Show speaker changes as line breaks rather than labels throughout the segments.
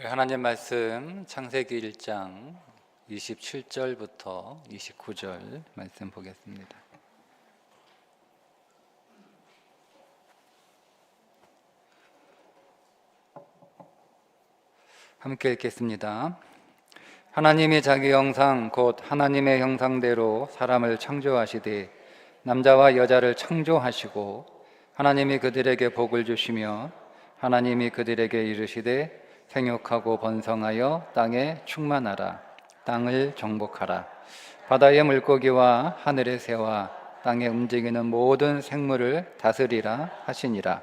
하나님 말씀 창세기 1장 27절부터 29절 말씀 보겠습니다. 함께 읽겠습니다. 하나님이 자기 형상 곧 하나님의 형상대로 사람을 창조하시되 남자와 여자를 창조하시고 하나님이 그들에게 복을 주시며 하나님이 그들에게 이르시되 생육하고 번성하여 땅에 충만하라. 땅을 정복하라. 바다의 물고기와 하늘의 새와 땅에 움직이는 모든 생물을 다스리라 하시니라.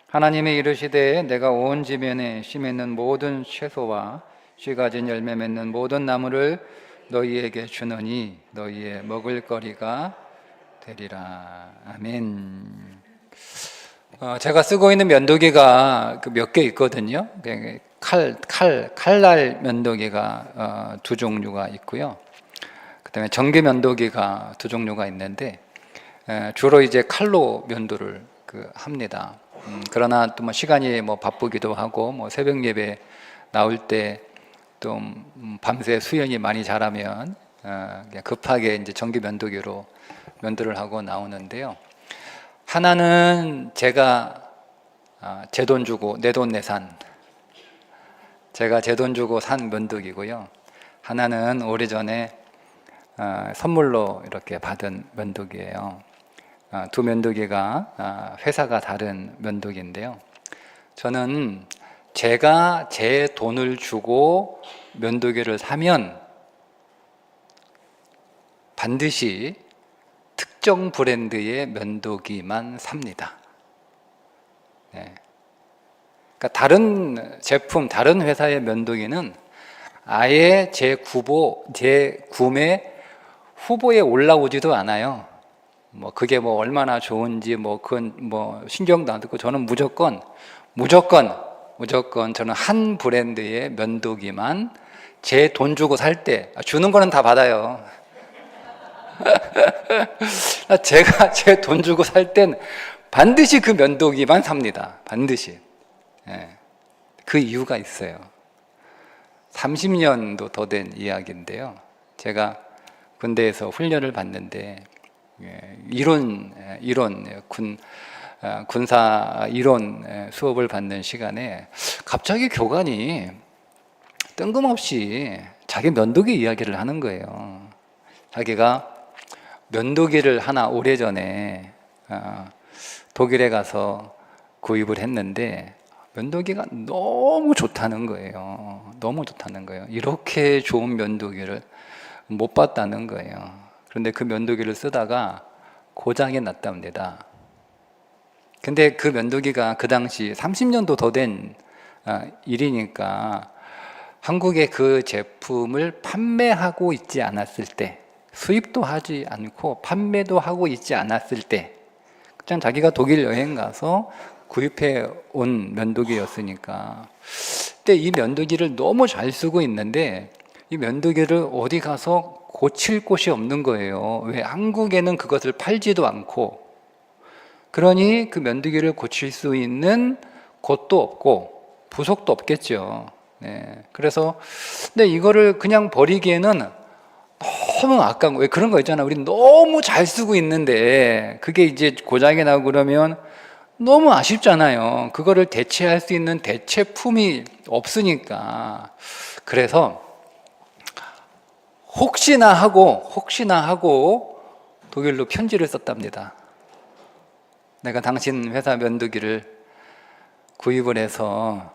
하나님이 이르시되 내가 온 지면에 씨 맺는 모든 채소와 씨 가진 열매 맺는 모든 나무를 너희에게 주노니 너희의 먹을거리가 되리라. 아멘. 제가 쓰고 있는 면도기가 몇 개 있거든요. 칼날 면도기가 두 종류가 있고요. 그다음에 전기 면도기가 두 종류가 있는데 주로 이제 칼로 면도를 합니다. 그러나 또 시간이 바쁘기도 하고 새벽 예배 나올 때 또 밤새 수연이 많이 자라면 급하게 이제 전기 면도기로 면도를 하고 나오는데요. 하나는 제가 제 돈 주고 내 돈 내산, 제가 제 돈 주고 산 면도기고요. 하나는 오래전에 선물로 이렇게 받은 면도기예요. 두 면도기가 회사가 다른 면도기인데요. 저는 제가 제 돈을 주고 면도기를 사면 반드시 특정 브랜드의 면도기만 삽니다. 네. 그러니까 다른 제품, 다른 회사의 면도기는 아예 제 구매 후보에 올라오지도 않아요. 그게 얼마나 좋은지 그건 신경도 안 듣고 저는 무조건 저는 한 브랜드의 면도기만 제 돈 주고 살 때, 주는 거는 다 받아요. 제가 제 돈 주고 살 땐 반드시 그 면도기만 삽니다. 반드시. 그 이유가 있어요. 30년도 더 된 이야기인데요. 제가 군대에서 훈련을 받는데 군사 이론 수업을 받는 시간에 갑자기 교관이 뜬금없이 자기 면도기 이야기를 하는 거예요. 자기가 면도기를 하나 오래전에 독일에 가서 구입을 했는데 면도기가 너무 좋다는 거예요. 너무 좋다는 거예요. 이렇게 좋은 면도기를 못 봤다는 거예요. 그런데 그 면도기를 쓰다가 고장이 났답니다. 근데 그 면도기가 그 당시 30년도 더 된 일이니까 한국에 그 제품을 판매하고 있지 않았을 때, 수입도 하지 않고 판매도 하고 있지 않았을 때, 그냥 자기가 독일 여행 가서 구입해 온 면도기였으니까. 근데 이 면도기를 너무 잘 쓰고 있는데 이 면도기를 어디 가서 고칠 곳이 없는 거예요. 왜? 한국에는 그것을 팔지도 않고, 그러니 그 면도기를 고칠 수 있는 곳도 없고 부속도 없겠죠. 네. 그래서 근데 이거를 그냥 버리기에는 너무 아까운 거. 왜 그런 거 있잖아. 우리 너무 잘 쓰고 있는데 그게 이제 고장이 나고 그러면 너무 아쉽잖아요. 그거를 대체할 수 있는 대체품이 없으니까. 그래서 혹시나 하고 독일로 편지를 썼답니다. 내가 당신 회사 면도기를 구입을 해서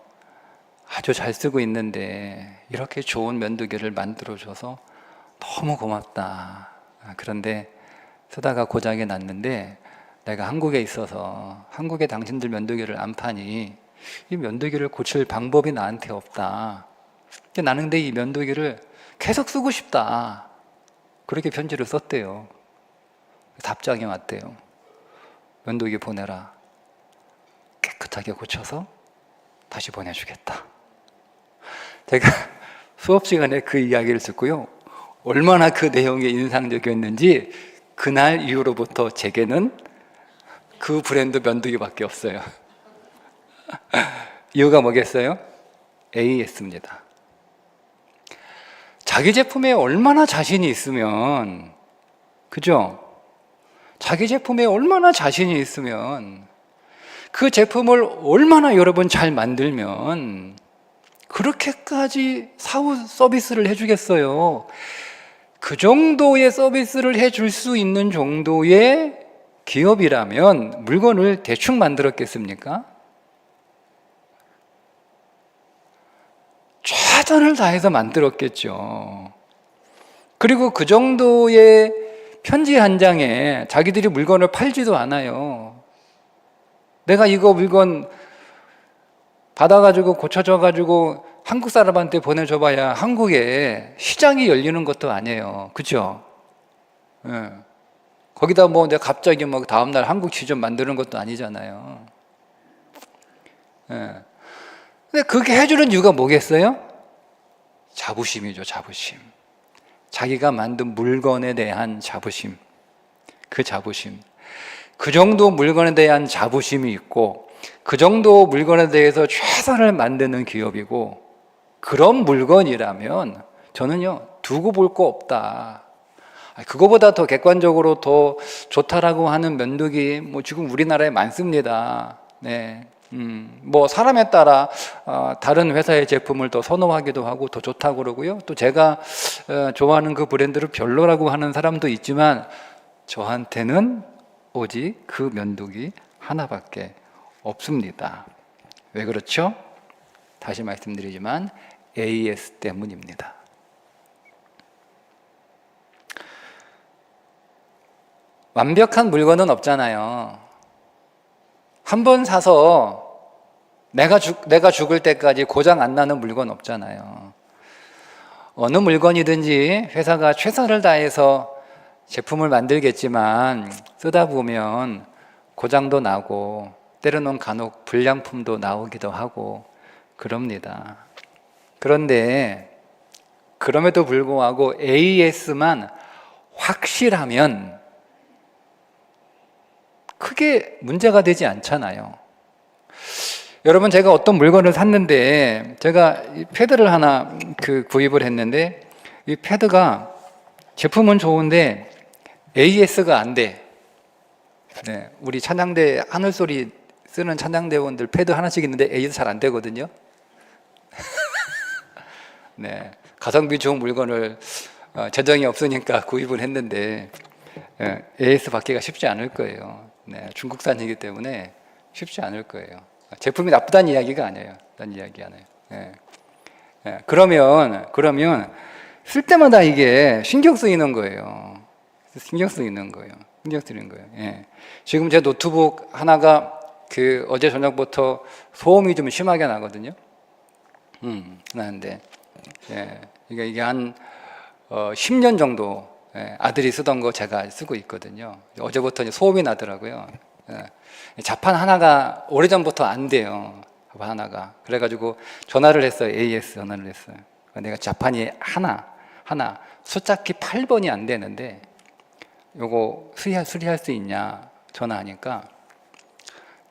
아주 잘 쓰고 있는데 이렇게 좋은 면도기를 만들어줘서 너무 고맙다. 그런데 쓰다가 고장이 났는데 내가 한국에 있어서 한국에 당신들 면도기를 안 파니 이 면도기를 고칠 방법이 나한테 없다. 나는 근데 이 면도기를 계속 쓰고 싶다. 그렇게 편지를 썼대요. 답장이 왔대요. 면도기 보내라. 깨끗하게 고쳐서 다시 보내주겠다. 제가 수업 시간에 그 이야기를 듣고요. 얼마나 그 내용이 인상적이었는지 그날 이후로부터 제게는 그 브랜드 면도기밖에 없어요. 이유가 뭐겠어요? AS입니다. 자기 제품에 얼마나 자신이 있으면, 그죠? 자기 제품에 얼마나 자신이 있으면, 그 제품을 얼마나 여러분 잘 만들면 그렇게까지 사후 서비스를 해주겠어요? 그 정도의 서비스를 해줄 수 있는 정도의 기업이라면 물건을 대충 만들었겠습니까? 최선을 다해서 만들었겠죠. 그리고 그 정도의 편지 한 장에 자기들이 물건을 팔지도 않아요. 내가 이거 물건 받아가지고 고쳐줘가지고 한국 사람한테 보내줘봐야 한국에 시장이 열리는 것도 아니에요. 그죠? 예. 거기다 뭐 내가 갑자기 뭐 다음날 한국 지점 만드는 것도 아니잖아요. 예. 근데 그렇게 해주는 이유가 뭐겠어요? 자부심이죠, 자부심. 자기가 만든 물건에 대한 자부심. 그 자부심. 그 정도 물건에 대한 자부심이 있고, 그 정도 물건에 대해서 최선을 만드는 기업이고, 그런 물건이라면 저는요, 두고 볼 거 없다. 그거보다 더 객관적으로 더 좋다라고 하는 면도기 뭐 지금 우리나라에 많습니다. 네. 뭐 사람에 따라 다른 회사의 제품을 더 선호하기도 하고 더 좋다고 그러고요. 또 제가 좋아하는 그 브랜드를 별로라고 하는 사람도 있지만 저한테는 오직 그 면도기 하나밖에 없습니다. 왜 그렇죠? 다시 말씀드리지만 AS 때문입니다. 완벽한 물건은 없잖아요. 한 번 사서 내가 죽을 때까지 고장 안 나는 물건 없잖아요. 어느 물건이든지 회사가 최선을 다해서 제품을 만들겠지만 쓰다 보면 고장도 나고 때로는 간혹 불량품도 나오기도 하고 그럽니다. 그런데 그럼에도 불구하고 AS만 확실하면 크게 문제가 되지 않잖아요. 여러분, 제가 어떤 물건을 샀는데 제가 이 패드를 하나 구입을 했는데 이 패드가 제품은 좋은데 AS가 안 돼. 네, 우리 찬양대 하늘소리 쓰는 찬양대원들 패드 하나씩 있는데 AS 잘 안 되거든요. 네, 가성비 좋은 물건을 재정이 없으니까 구입을 했는데 AS 받기가 쉽지 않을 거예요. 네, 중국산이기 때문에 쉽지 않을 거예요. 제품이 나쁘다는 이야기가 아니에요. 나쁜 이야기 아니에요. 네. 네, 그러면 쓸 때마다 이게 신경 쓰이는 거예요. 신경 쓰이는 거예요. 예. 지금 제 노트북 하나가 어제 저녁부터 소음이 좀 심하게 나거든요. 나는데 예, 이게 한 10년 정도 아들이 쓰던 거 제가 쓰고 있거든요. 어제부터 이제 소음이 나더라고요. 자판 하나가 오래전부터 안 돼요. 자판 하나가. 그래가지고 전화를 했어요. AS 전화를 했어요. 내가 자판이 하나 숫자키 8번이 안 되는데 요거 수리할 수 있냐 전화하니까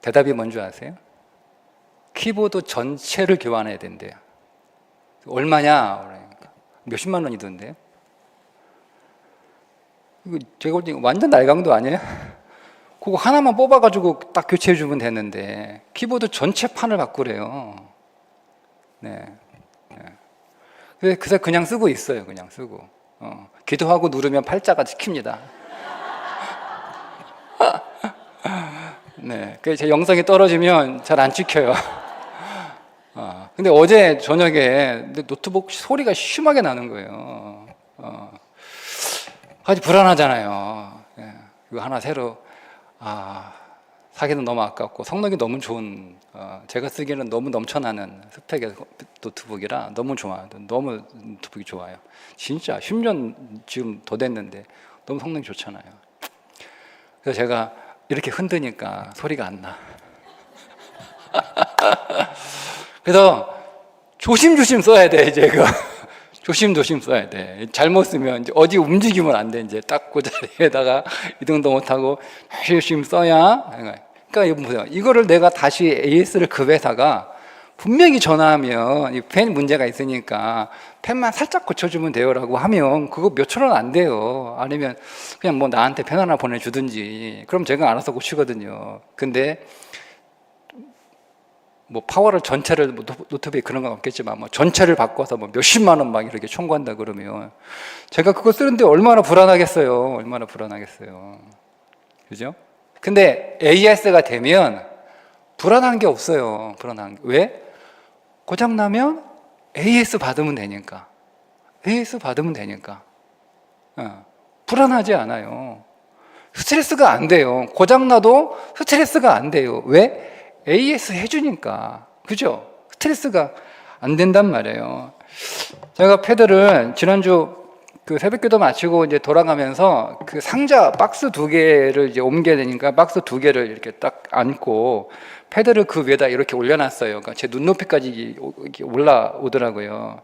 대답이 뭔지 아세요? 키보드 전체를 교환해야 된대요. 얼마냐? 그러니까 몇십만 원이던데요. 이거 제가 볼 때 완전 날강도 아니에요? 그거 하나만 뽑아가지고 딱 교체해주면 되는데 키보드 전체 판을 바꾸래요. 네. 그래서 그냥 쓰고 있어요. 그냥 쓰고. 기도하고 누르면 팔자가 찍힙니다. 네. 제 영상이 떨어지면 잘 안 찍혀요. 근데 어제 저녁에 노트북 소리가 심하게 나는 거예요. 아주 불안하잖아요. 예. 이거 하나 새로 사기는 너무 아깝고 성능이 너무 좋은 제가 쓰기에는 너무 넘쳐나는 스펙의 노트북이라 너무 좋아요. 너무 노트북이 좋아요. 진짜 10년 지금 더 됐는데 너무 성능이 좋잖아요. 그래서 제가 이렇게 흔드니까 소리가 안 나. 그래서 조심조심 써야 돼, 이제 그 조심조심 써야 돼. 잘못 쓰면 이제 어디 움직이면 안 돼. 이제 딱 그 자리에다가 이동도 못하고 조심 써야. 그러니까 이거 보세요. 이거를 내가 다시 AS를 그 회사가 분명히 전화하면 이 펜 문제가 있으니까 펜만 살짝 고쳐주면 돼요라고 하면 그거 몇천 원 안 돼요. 아니면 그냥 뭐 나한테 펜 하나 보내주든지 그럼 제가 알아서 고치거든요. 근데 뭐 파워를 전체를 뭐 노트북에 그런 건 없겠지만 뭐 전체를 바꿔서 뭐 몇십만 원 막 이렇게 청구한다 그러면 제가 그거 쓰는데 얼마나 불안하겠어요. 얼마나 불안하겠어요. 그죠? 근데 AS가 되면 불안한 게 없어요. 불안한 게. 왜? 고장나면 AS 받으면 되니까. AS 받으면 되니까. 불안하지 않아요. 스트레스가 안 돼요. 고장나도 스트레스가 안 돼요. 왜? AS 해주니까. 그죠? 스트레스가 안 된단 말이에요. 제가 패드를 지난주 그 새벽기도 마치고 이제 돌아가면서 그 상자 박스 2개를 이제 옮겨야 되니까 박스 2개를 이렇게 딱 안고 패드를 그 위에다 이렇게 올려놨어요. 그러니까 제 눈높이까지 이렇게 올라오더라고요.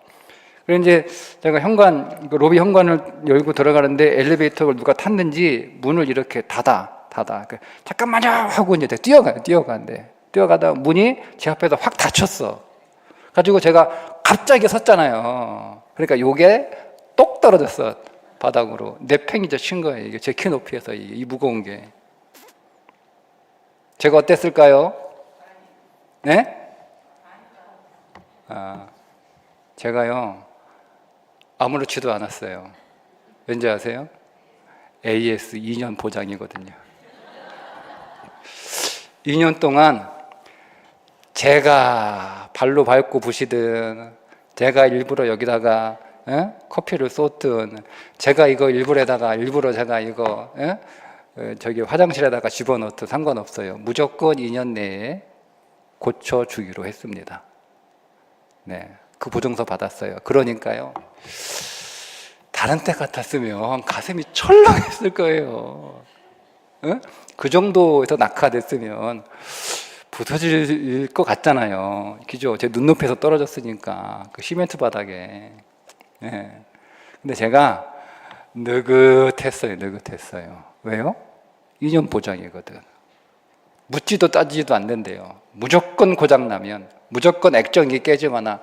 그래서 이제 제가 현관, 로비 현관을 열고 들어가는데 엘리베이터를 누가 탔는지 문을 이렇게 닫아. 잠깐만요! 하고 이제 뛰어가는데. 뛰어가다 문이 제 앞에서 확 닫혔어. 가지고 제가 갑자기 섰잖아요. 그러니까 요게 똑 떨어졌어. 바닥으로. 내팽이져 친 거예요. 이게 제 키 높이에서 이 무거운 게. 제가 어땠을까요? 네? 제가요, 아무렇지도 않았어요. 왠지 아세요? AS 2년 보장이거든요. 2년 동안 제가 발로 밟고 부시든, 제가 일부러 여기다가 커피를 쏟든, 제가 이거 일부러 제가 이거 저기 화장실에다가 집어넣든 상관없어요. 무조건 2년 내에 고쳐주기로 했습니다. 네, 그 보증서 받았어요. 그러니까요, 다른 때 같았으면 가슴이 철렁했을 거예요. 그 정도에서 낙하됐으면 부서질 것 같잖아요. 그죠? 제 눈높이에서 떨어졌으니까 그 시멘트 바닥에. 네. 근데 제가 느긋했어요. 왜요? 2년 보장이거든. 묻지도 따지지도 않는데요. 무조건 고장나면, 무조건 액정이 깨지거나,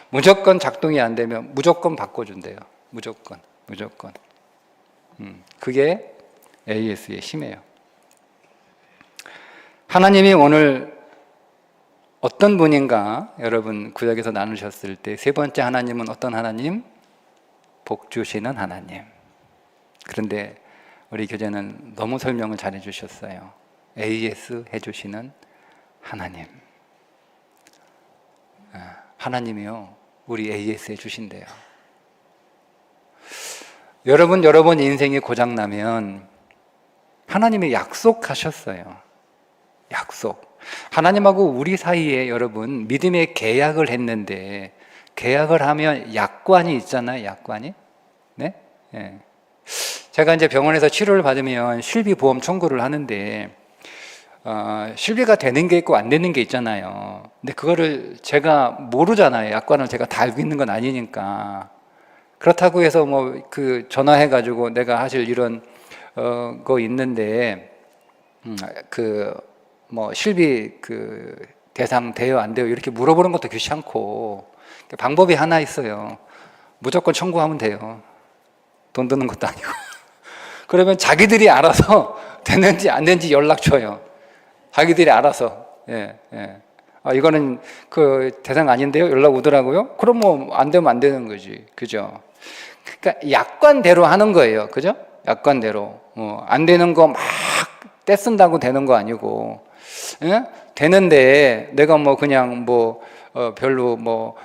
무조건 작동이 안 되면 무조건 바꿔준대요. 무조건. 그게 AS의 힘이에요. 하나님이 오늘 어떤 분인가 여러분 구약에서 나누셨을 때 세 번째 하나님은 어떤 하나님? 복 주시는 하나님. 그런데 우리 교재는 너무 설명을 잘 해주셨어요. AS 해주시는 하나님. 하나님이요, 우리 AS 해주신대요. 여러분 인생이 고장나면 하나님이 약속하셨어요. 약속. 하나님하고 우리 사이에 여러분 믿음의 계약을 했는데, 계약을 하면 약관이 있잖아요. 약관이. 네? 네. 제가 이제 병원에서 치료를 받으면 실비 보험 청구를 하는데 실비가 되는 게 있고 안 되는 게 있잖아요. 근데 그거를 제가 모르잖아요. 약관을 제가 다 알고 있는 건 아니니까. 그렇다고 해서 뭐 그 전화해 가지고 내가 사실 이런 거 있는데 그 뭐 실비 그 대상 돼요 안 돼요 이렇게 물어보는 것도 귀찮고, 방법이 하나 있어요. 무조건 청구하면 돼요. 돈 드는 것도 아니고. 그러면 자기들이 알아서 되는지 안 되는지 연락 줘요. 자기들이 알아서. 예. 이거는 그 대상 아닌데요? 연락 오더라고요? 그럼 뭐 안 되면 안 되는 거지. 그죠? 그러니까 약관대로 하는 거예요. 그죠? 약관대로. 안 되는 거 막 떼쓴다고 되는 거 아니고. 예? 되는데 내가 뭐 그냥 뭐 별로 뭐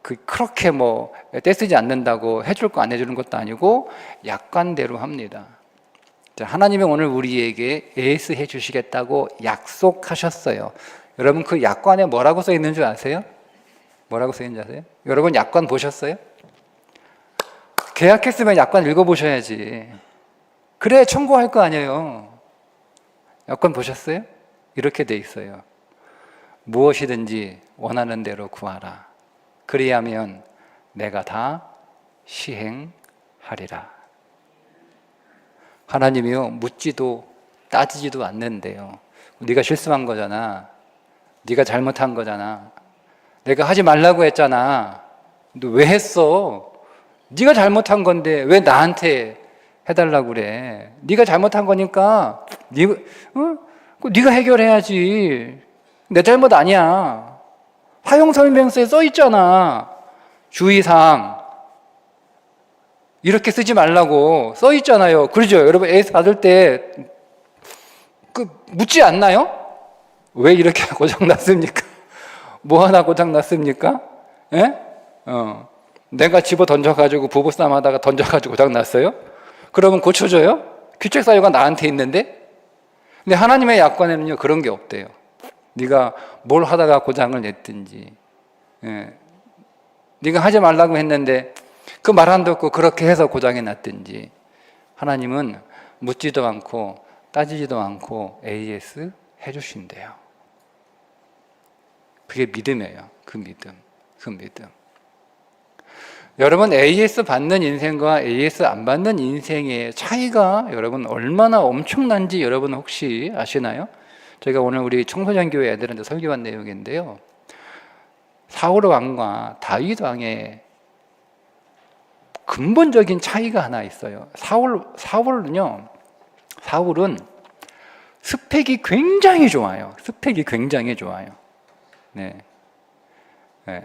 그렇게 뭐 떼쓰지 않는다고 해줄 거 안 해주는 것도 아니고 약관대로 합니다. 하나님이 오늘 우리에게 AS 해주시겠다고 약속하셨어요. 여러분 그 약관에 뭐라고 써 있는 줄 아세요? 뭐라고 써 있는지 아세요? 여러분 약관 보셨어요? 계약했으면 약관 읽어보셔야지. 그래 청구할 거 아니에요. 약관 보셨어요? 이렇게 돼 있어요. 무엇이든지 원하는 대로 구하라. 그리하면 내가 다 시행하리라. 하나님이요, 묻지도 따지지도 않는데요. 네가 실수한 거잖아. 네가 잘못한 거잖아. 내가 하지 말라고 했잖아. 너 왜 했어? 네가 잘못한 건데 왜 나한테 해달라고 그래? 네가 잘못한 거니까 네가 해결해야지. 내 잘못 아니야. 사용설명서에 써 있잖아. 주의사항 이렇게 쓰지 말라고 써 있잖아요. 그러죠? 여러분 AS 받을 때 묻지 않나요? 왜 이렇게 고장 났습니까? 뭐 하나 고장 났습니까? 예? 내가 집어 던져가지고 부부싸움 하다가 던져가지고 고장 났어요? 그러면 고쳐줘요? 규책 사유가 나한테 있는데? 근데 하나님의 약관에는요 그런 게 없대요. 네가 뭘 하다가 고장을 냈든지, 네가 하지 말라고 했는데 그 말 안 듣고 그렇게 해서 고장이 났든지, 하나님은 묻지도 않고 따지지도 않고 AS 해주신대요. 그게 믿음이에요. 그 믿음. 여러분 AS 받는 인생과 AS 안 받는 인생의 차이가 여러분 얼마나 엄청난지 여러분 혹시 아시나요? 제가 오늘 우리 청소년 교회 애들한테 설교한 내용인데요. 사울 왕과 다윗 왕의 근본적인 차이가 하나 있어요. 사울은 스펙이 굉장히 좋아요. 네.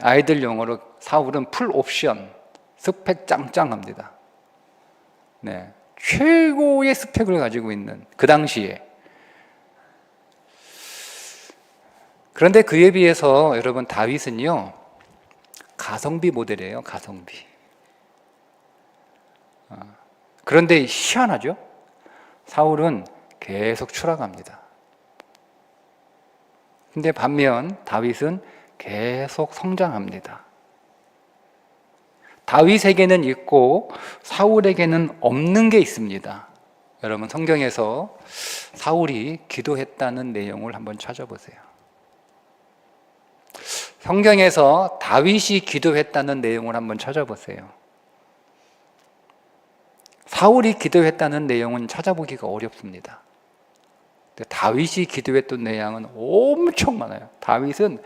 아이들 용어로 사울은 풀 옵션, 스펙 짱짱합니다. 네. 최고의 스펙을 가지고 있는 그 당시에. 그런데 그에 비해서 여러분 다윗은요 가성비 모델이에요. 가성비. 그런데 희한하죠? 사울은 계속 추락합니다. 근데 반면 다윗은 계속 성장합니다. 다윗에게는 있고 사울에게는 없는 게 있습니다. 여러분 성경에서 사울이 기도했다는 내용을 한번 찾아보세요. 성경에서 다윗이 기도했다는 내용을 한번 찾아보세요. 사울이 기도했다는 내용은 찾아보기가 어렵습니다. 근데 다윗이 기도했던 내용은 엄청 많아요. 다윗은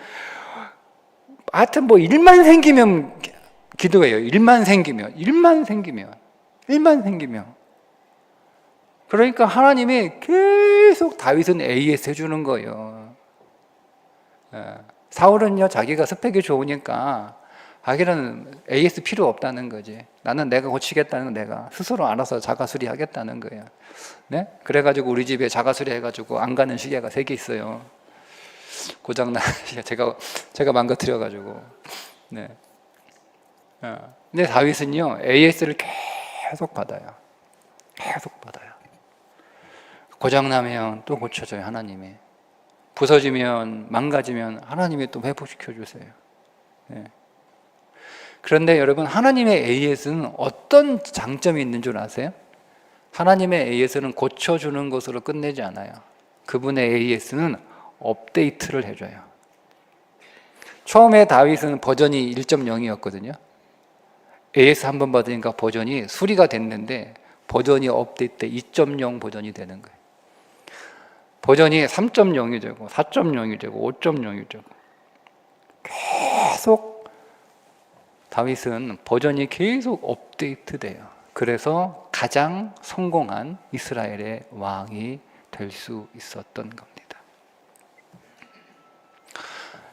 하여튼 뭐 일만 생기면 기도해요. 일만 생기면. 그러니까 하나님이 계속 다윗은 AS 해주는 거예요. 사울은요 자기가 스펙이 좋으니까 자기는 AS 필요 없다는 거지. 나는 내가 고치겠다는 내가 스스로 알아서 자가수리 하겠다는 거예요. 네? 그래가지고 우리 집에 자가수리 해가지고 안 가는 시계가 3개 있어요. 고장난 시계 제가 망가뜨려가지고. 네. 근데 다윗은요 AS를 계속 받아요. 고장나면 또 고쳐줘요. 하나님이. 부서지면 망가지면 하나님이 또 회복시켜 주세요. 네. 그런데 여러분 하나님의 AS는 어떤 장점이 있는 줄 아세요? 하나님의 AS는 고쳐주는 것으로 끝내지 않아요. 그분의 AS는 업데이트를 해줘요. 처음에 다윗은 버전이 1.0이었거든요. AS 한 번 받으니까 버전이 수리가 됐는데 버전이 업데이트 2.0 버전이 되는 거예요. 버전이 3.0이 되고 4.0이 되고 5.0이 되고 계속 다윗은 버전이 계속 업데이트 돼요. 그래서 가장 성공한 이스라엘의 왕이 될 수 있었던 겁니다.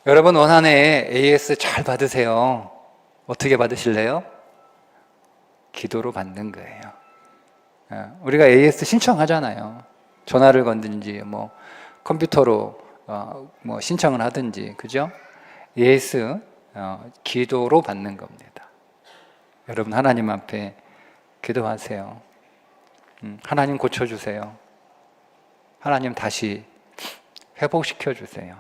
여러분 올 한 해 AS 잘 받으세요. 어떻게 받으실래요? 기도로 받는 거예요. 우리가 AS 신청하잖아요. 전화를 건든지 뭐 컴퓨터로 뭐 신청을 하든지, 그죠? AS 기도로 받는 겁니다. 여러분 하나님 앞에 기도하세요. 하나님 고쳐주세요. 하나님 다시 회복시켜 주세요.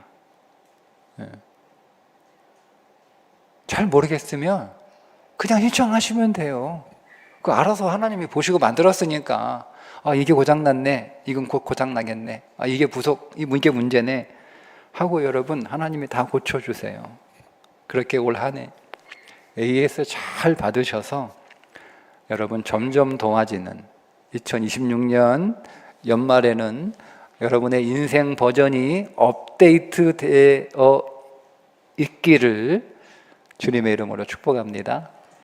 잘 모르겠으면 그냥 신청하시면 돼요. 그 알아서 하나님이 보시고 만들었으니까 이게 고장났네, 이건 곧 고장나겠네, 이게 이게 문제네 하고 여러분 하나님이 다 고쳐주세요. 그렇게 올 한 해 AS 잘 받으셔서 여러분 점점 도와지는 2026년 연말에는 여러분의 인생 버전이 업데이트 되어 있기를 주님의 이름으로 축복합니다.